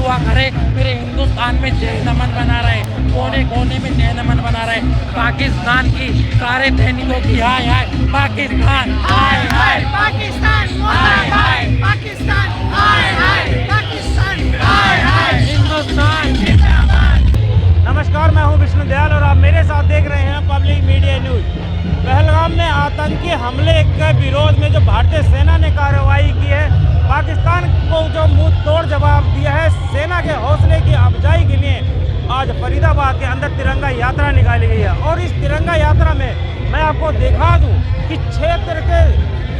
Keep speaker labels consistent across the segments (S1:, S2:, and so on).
S1: दुआ करे मेरे हिंदुस्तान में जय नमन बना रहे, कोने कोने में जय नमन बना रहे। पाकिस्तान की सारे सैनिकों की हाय हाय पाकिस्तान, हाय हाय
S2: पाकिस्तान, हाय हाय पाकिस्तान, हाय हाय पाकिस्तान, हाय हाय
S1: हिंदुस्तान।
S3: नमस्कार, मैं हूं विष्णु दयाल और आप मेरे साथ देख रहे हैं पब्लिक मीडिया न्यूज। पहलगाम में आतंकी हमले के विरोध में जो भारतीय सेना ने कार्रवाई की है, पाकिस्तान को जो मुंह तोड़ जवाब दिया है, सेना के हौसले की अफजाई के लिए आज फरीदाबाद के अंदर तिरंगा यात्रा निकाली गई है। और इस तिरंगा यात्रा में मैं आपको दिखा दूं कि क्षेत्र के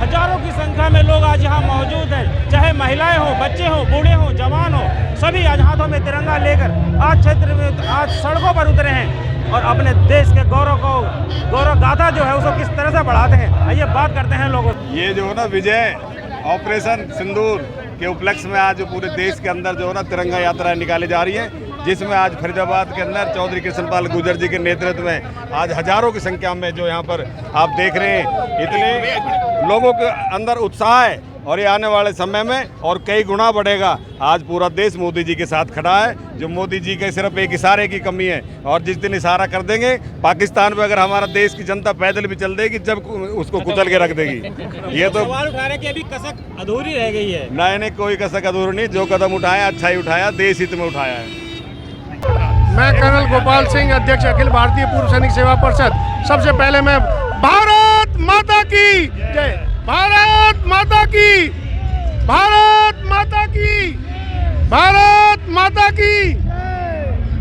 S3: हजारों की संख्या में लोग आज यहाँ मौजूद हैं, चाहे महिलाएं हो, बच्चे हो, बूढ़े हो, जवान हो, सभी आज हाथों में तिरंगा लेकर आज क्षेत्र में आज सड़कों पर उतरे हैं और अपने देश के गौरव गाथा जो है उसको किस तरह से बढ़ाते हैं। आइए बात करते हैं लोगों से।
S4: ये जो है ना विजय ऑपरेशन सिंदूर के उपलक्ष्य में आज पूरे देश के अंदर जो है ना तिरंगा यात्रा निकाली जा रही है, जिसमें आज फरीदाबाद के अंदर चौधरी कृष्णपाल गुर्जर जी के नेतृत्व में आज हजारों की संख्या में जो यहाँ पर आप देख रहे हैं, इतने लोगों के अंदर उत्साह है और ये आने वाले समय में और कई गुना बढ़ेगा। आज पूरा देश मोदी जी के साथ खड़ा है, जो मोदी जी के सिर्फ एक इशारे की कमी है और जिस दिन इशारा कर देंगे पाकिस्तान में, अगर हमारा देश की जनता पैदल भी चल देगी, जब उसको कुचल के रख देगी। ये तो
S3: सवाल उठा रहे कि अभी कसक अधूरी रह गई है।
S4: नहीं, कोई कसक अधूरी नहीं, जो कदम उठाया अच्छा ही उठाया, देश हित में उठाया है।
S5: मैं कर्नल गोपाल सिंह, अध्यक्ष अखिल भारतीय पूर्व सैनिक सेवा परिषद। सबसे पहले मैं भारत माता की जय, भारत माता की, भारत माता की, भारत माता की।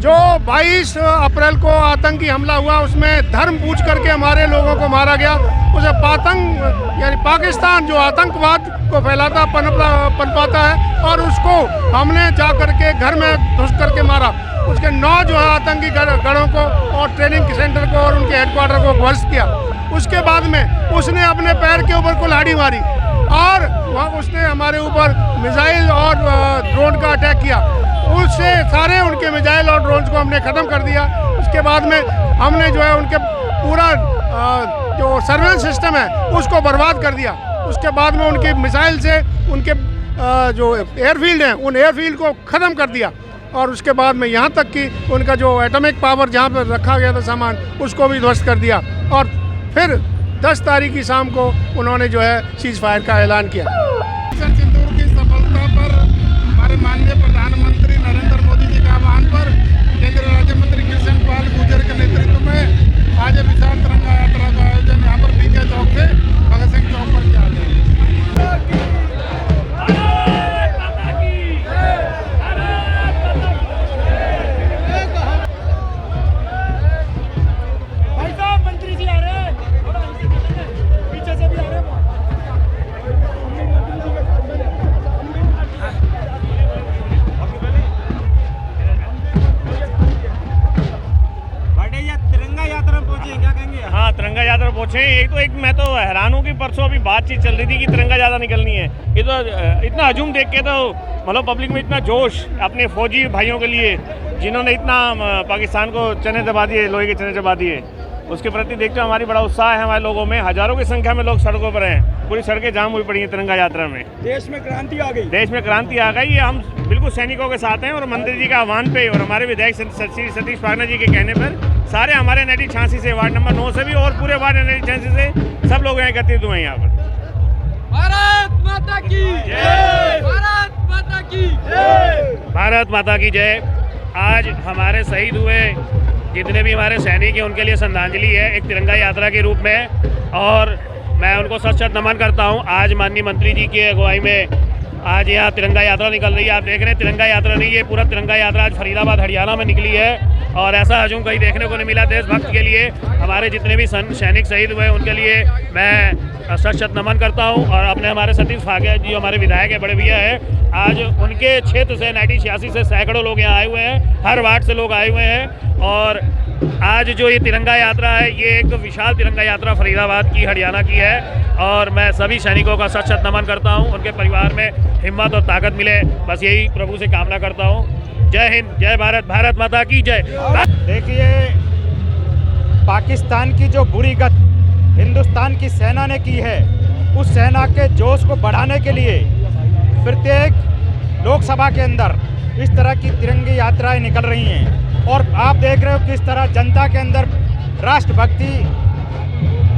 S5: जो 22 अप्रैल को आतंकी हमला हुआ उसमें धर्म पूछ करके हमारे लोगों को मारा गया। उसे पातंग यानी पाकिस्तान जो आतंकवाद को फैलाता पनपाता है और उसको हमने जा करके घर में घुस करके मारा। उसके 9 जो है आतंकी गढ़ों को और ट्रेनिंग सेंटर को और उनके हेडक्वार्टर को ध्वस्त किया। उसके बाद में उसने अपने पैर के ऊपर कुल्हाड़ी मारी और वहाँ उसने हमारे ऊपर मिसाइल और ड्रोन का अटैक किया। उससे सारे उनके मिसाइल और ड्रोन को हमने ख़त्म कर दिया। उसके बाद में हमने जो है उनके पूरा जो सर्वेलेंस सिस्टम है उसको बर्बाद कर दिया। उसके बाद में उनकी मिसाइल से उनके जो एयरफील्ड हैं उन एयरफील्ड को ख़त्म कर दिया। और उसके बाद में यहाँ तक कि उनका जो एटॉमिक पावर जहाँ पर रखा गया था सामान उसको भी ध्वस्त कर दिया। और फिर 10 तारीख की शाम को उन्होंने जो है सीज फायर का ऐलान किया।
S6: सिंदूर की सफलता पर हमारे माननीय प्रधानमंत्री नरेंद्र मोदी जी के आह्वान पर केंद्रीय राज्य मंत्री कृष्णपाल गुर्जर के नेतृत्व में आज विशाल तिरंगा यात्रा का आयोजन यहाँ पर विजय चौक से भगत सिंह चौक पर किया गया।
S3: तिरंगा यात्रा पहुँचे। एक मैं तो हैरान हूँ कि परसों अभी बातचीत चल रही थी कि तिरंगा यात्रा निकलनी है। ये तो इतना हजूम देख के तो मतलब पब्लिक में इतना जोश अपने फौजी भाइयों के लिए जिन्होंने इतना पाकिस्तान को चने दबा दिए, लोहे के चने दबा दिए, उसके प्रति देखते हुए हमारी बड़ा उत्साह है हमारे लोगों में। हजारों की संख्या में लोग सड़कों पर हैं, पूरी सड़कें जाम हुई पड़ी हैं तिरंगा यात्रा में।
S6: देश में क्रांति आ गई,
S3: देश में क्रांति आ गई। हम बिल्कुल सैनिकों के साथ हैं और मंत्री जी का आह्वान पे और हमारे विधायक श्री सतीश पागना जी के कहने पर सारे हमारे NIT 86 से, वार्ड नंबर 9 से भी और पूरे वार्ड NIT 86 से सब लोग यहाँ एकत्रित हुए हैं यहाँ पर।
S2: भारत माता की जय, भारत माता की जय,
S3: भारत माता की जय। आज हमारे शहीद हुए जितने भी हमारे सैनिक हैं उनके लिए श्रद्धांजलि है एक तिरंगा यात्रा के रूप में और मैं उनको सच नमन करता हूँ। आज माननीय मंत्री जी की अगुवाई में आज यहाँ तिरंगा यात्रा निकल रही है। आप देख रहे हैं तिरंगा यात्रा नहीं, ये पूरा तिरंगा यात्रा आज फरीदाबाद हरियाणा में निकली है और ऐसा हजूम कहीं देखने को नहीं मिला। देशभक्त के लिए हमारे जितने भी सैनिक शहीद हुए उनके लिए मैं सच नमन करता हूं और अपने हमारे सतीश फागना जी हमारे विधायक है, बड़े भैया है, आज उनके क्षेत्र से NIT 86 से सैकड़ों लोग यहाँ आए हुए हैं, हर वार्ड से लोग आए हुए हैं। और आज जो ये तिरंगा यात्रा है ये एक विशाल तिरंगा यात्रा फरीदाबाद की, हरियाणा की है और मैं सभी सैनिकों का सच नमन करता हूँ। उनके परिवार में हिम्मत और ताकत मिले, बस यही प्रभु से कामना करता हूँ। जय हिंद, जय भारत, भारत माता की जय।
S7: देखिए, पाकिस्तान की जो बुरी गत हिंदुस्तान की सेना ने की है, उस सेना के जोश को बढ़ाने के लिए प्रत्येक लोकसभा के अंदर इस तरह की तिरंगी यात्राएं निकल रही हैं और आप देख रहे हो किस तरह जनता के अंदर राष्ट्रभक्ति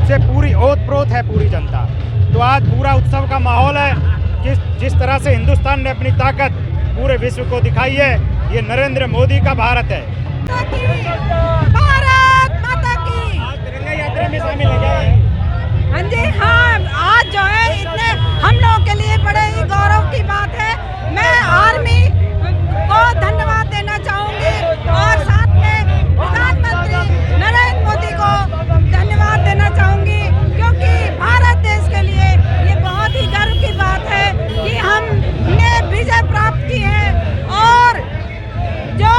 S7: से पूरी ओत-प्रोत है पूरी जनता। तो आज पूरा उत्सव का माहौल है। जिस तरह से हिंदुस्तान ने अपनी ताकत पूरे विश्व को दिखाई है, ये नरेंद्र मोदी का भारत है।
S2: भारत माता की।
S7: तिरंगा यात्रा में शामिल है क्या?
S2: हाँ जी, हाँ, आज जो है इतने हम लोगों के लिए बड़े ही गौरव की बात है। मैं आर्मी को धन्यवाद देना चाहूँगी और साथ में प्रधानमंत्री नरेंद्र मोदी को धन्यवाद देना चाहूँगी, क्योंकि भारत देश के लिए ये बहुत ही गर्व की बात है कि हमने विजय प्राप्त की है और जो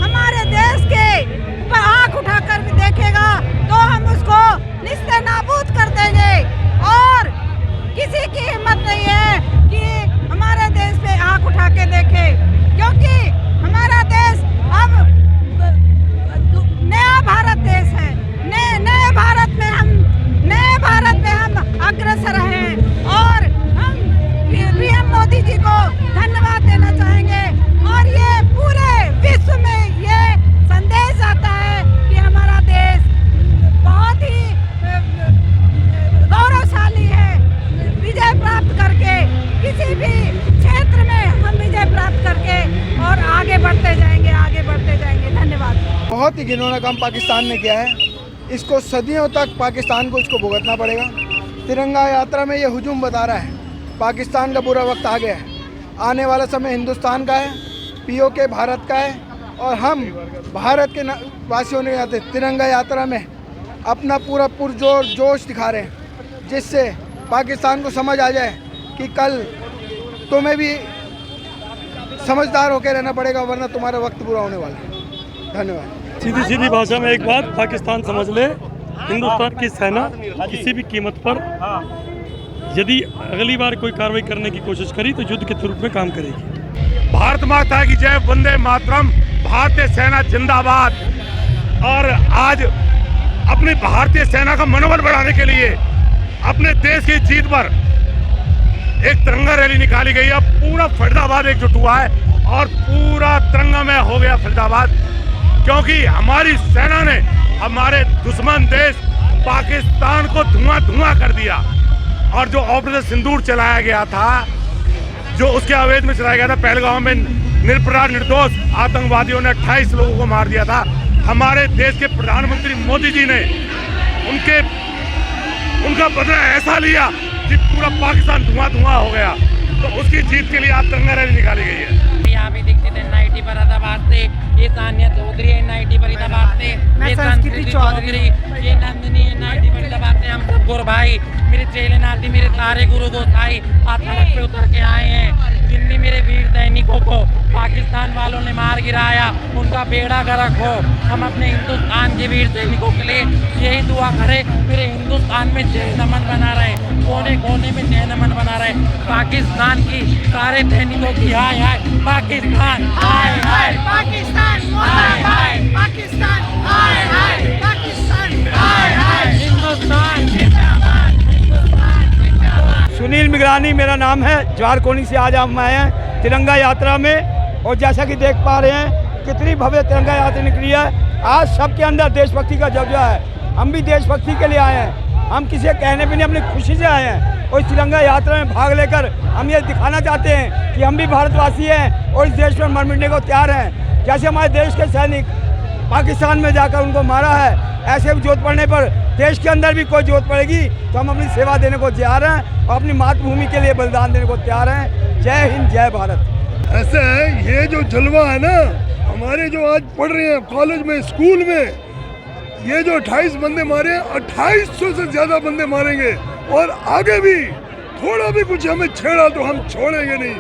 S2: हमारे देश के ऊपर आँख उठाकर भी देखेगा तो हम उसको निस्ते नाबूद कर देंगे और किसी की हिम्मत नहीं है कि हमारे देश पे आँख उठा के देखे, क्योंकि हमारा देश अब नया भारत देश है। नए भारत में हम अग्रसर हैं और हम पीएम मोदी जी को धन्यवाद देना चाहेंगे और ये पूरे विश्व में ये संदेश आता है कि हमारा देश बहुत ही गौरवशाली है। विजय प्राप्त करके किसी भी क्षेत्र में हम विजय प्राप्त करके और आगे बढ़ते जाएंगे। धन्यवाद।
S8: बहुत ही घिनौना काम पाकिस्तान ने किया है। इसको सदियों तक पाकिस्तान को इसको भुगतना पड़ेगा। तिरंगा यात्रा में ये हुजूम बता रहा है पाकिस्तान का बुरा वक्त आ गया है। आने वाला समय हिंदुस्तान का है, पीओके भारत का है और हम भारत के वासियों ने आते तिरंगा यात्रा में अपना पूरा पुरजोर जोश दिखा रहे हैं, जिससे पाकिस्तान को समझ आ जाए कि कल तुम्हें भी समझदार होकर रहना पड़ेगा, वरना तुम्हारा वक्त बुरा होने वाला है। धन्यवाद।
S9: सीधी भाषा में एक बात पाकिस्तान समझ ले, हिंदुस्तान की सेना किसी भी कीमत पर यदि अगली बार कोई कार्रवाई करने की कोशिश करी तो युद्ध के रूप में काम करेगी।
S3: भारत माता की जय, वंदे मातरम, भारतीय सेना जिंदाबाद। और आज अपनी भारतीय सेना का मनोबल बढ़ाने के लिए अपने देश की जीत पर एक तिरंगा रैली निकाली गई है। पूरा फरीदाबाद एकजुट हुआ है और पूरा तिरंगा में हो गया फरीदाबाद, क्योंकि हमारी सेना ने हमारे दुश्मन देश पाकिस्तान को धुआं कर दिया। और जो ऑपरेशन सिंदूर चलाया गया था, जो उसके आवेदन में चलाया गया था, पहलगाम में निरपराध निर्दोष आतंकवादियों ने 28 लोगों को मार दिया था। हमारे देश के प्रधानमंत्री मोदी जी ने उनका बदला ऐसा लिया कि पूरा पाकिस्तान धुआं हो गया। तो उसकी जीत के लिए आज तिरंगा रैली निकाली गई है।
S1: यहाँ भी दीक्षित NIT फरीदाबाद से, ये सानिया चौधरी NIT फरीदाबाद से, ये संस्कृति चौधरी, ये नंदिनी NIT फरीदाबाद से। हम सब गुरु भाई, मेरे चेले नाती, मेरे सारे गुरु गोसाई आज सड़क पे उतर के आए हैं। जिन मेरे वीर सैनिकों को पाकिस्तान वालों ने मार गिराया, उनका बेड़ा गर्क हो। हम अपने हिंदुस्तान के वीर सैनिकों के लिए यही दुआ करें, मेरे हिंदुस्तान में जय नमन बना रहे, कोने कोने में जय नमन बना रहे। पाकिस्तान की सारे सैनिकों की हाय हाय पाकिस्तान, हाय हाय
S2: पाकिस्तान, हाय हाय पाकिस्तान, हाय हाय पाकिस्तान, हाय हाय
S1: हिंदुस्तान।
S7: सुनील मिगरानी मेरा नाम है, झारकोनी से आज हम आए हैं तिरंगा यात्रा में। और जैसा कि देख पा रहे हैं कितनी भव्य तिरंगा यात्रा निकली है। आज सबके अंदर देशभक्ति का जज्बा है। हम भी देशभक्ति के लिए आए हैं, हम किसी कहने पे नहीं, अपनी खुशी से आए हैं। और इस तिरंगा यात्रा में भाग लेकर हम ये दिखाना चाहते हैं कि हम भी भारतवासी हैं और इस देश में मर मिटने को तैयार हैं। जैसे हमारे देश के सैनिक पाकिस्तान में जाकर उनको मारा है, ऐसे भी जरूरत पड़ने पर देश के अंदर भी कोई जरूरत पड़ेगी तो हम अपनी सेवा देने को तैयार हैं और अपनी मातृभूमि के लिए बलिदान देने को तैयार हैं। जय हिंद, जय भारत।
S5: ऐसा है, ये जो जलवा है ना, हमारे जो आज पढ़ रहे हैं कॉलेज में, स्कूल में, ये जो 28 बंदे मारे हैं, 2800 से ज़्यादा बंदे मारेंगे। और आगे भी थोड़ा भी कुछ हमें छेड़ा तो हम छोड़ेंगे नहीं।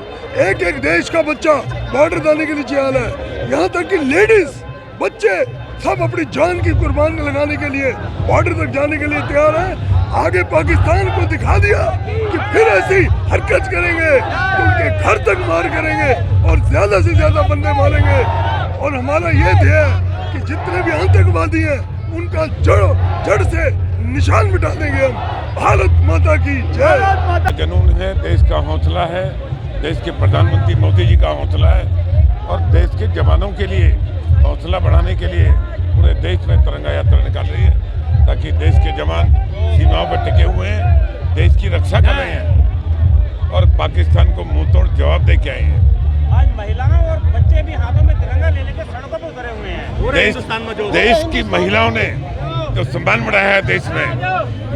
S5: एक एक देश का बच्चा बॉर्डर जाने के लिए तैयार है, यहाँ तक कि लेडीज, बच्चे सब अपनी जान की कुर्बानी लगाने के लिए बॉर्डर तक जाने के लिए तैयार हैं। आगे पाकिस्तान को दिखा दिया कि फिर ऐसी हरकत करेंगे तो उनके घर तक मार करेंगे और ज़्यादा से ज़्यादा बंदे मारेंगे। और हमारा ये ध्येय है कि जितने भी आतंकवादी हैं उनका जड़ से निशान मिटा देंगे हम। भारत माता की जय।
S10: जुनून है, देश का हौसला है, देश के प्रधानमंत्री मोदी जी का हौसला है और के जवानों के लिए हौसला बढ़ाने के लिए पूरे देश में तिरंगा यात्रा निकाल रही है, ताकि देश के जवान सीमाओं पर टिके हुए हैं, देश की रक्षा कर रहे हैं और पाकिस्तान को मुंह तोड़ जवाब दे के आए हैं।
S3: आज महिलाएं और बच्चे भी हाथों में तिरंगा ले लेकर सड़कों पर उतरे हुए हैं।
S10: देश की महिलाओं ने जो सम्मान बढ़ाया है देश में,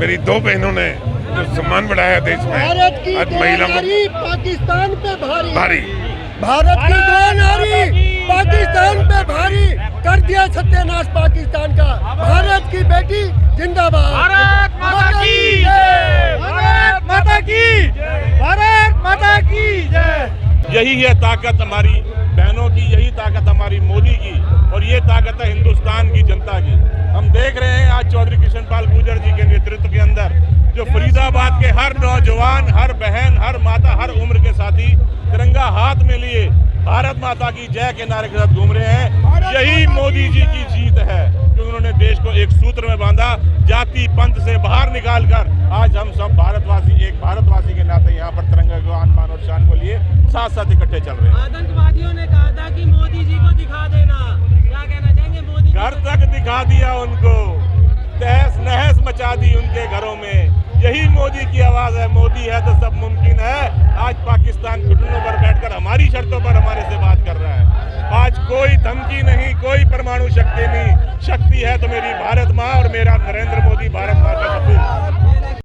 S10: मेरी 2 बहनों ने जो सम्मान बढ़ाया है देश में, आज महिलाओं
S5: पाकिस्तान पे
S10: भारी
S5: भारत की 2 नारी पाकिस्तान पे भारी कर दिया सत्यानाश पाकिस्तान का। भारत की बेटी जिंदाबाद,
S3: भारत माता की जय, भारत माता की, भारत माता की जय।
S10: यही है ताकत हमारी बहनों की, यही ताकत हमारी मोदी की, और ये ताकत है हिंदुस्तान की जनता की। हम देख रहे हैं आज चौधरी कृष्ण पाल गुर्जर जी के नेतृत्व के अंदर जो फरीदाबाद के हर नौजवान, हर बहन, हर माता, हर उम्र के साथी तिरंगा हाथ में लिए भारत माता की जय के नारे के साथ घूम रहे हैं। यही मोदी जी की जीत है कि उन्होंने देश को एक सूत्र में बांधा, जाति पंथ से बाहर निकालकर आज हम सब भारतवासी, एक भारतवासी के नाते यहाँ पर तिरंगा को आन बान और शान को लिए साथ साथ इकट्ठे चल रहे हैं।
S1: आतंकवादियों ने कहा था कि मोदी जी को दिखा देना, क्या कहना चाहेंगे? मोदी
S10: घर तक दिखा दिया उनको, तहस नहस मचा दी उनके घरों में। यही मोदी की आवाज है, मोदी है तो सब मुमकिन है। आज पाकिस्तान घुटनों पर बैठकर हमारी शर्तों पर हमारे से बात कर रहा है। आज कोई धमकी नहीं, कोई परमाणु शक्ति नहीं, शक्ति है तो मेरी भारत माँ और मेरा नरेंद्र मोदी भारत माँ का सपूत।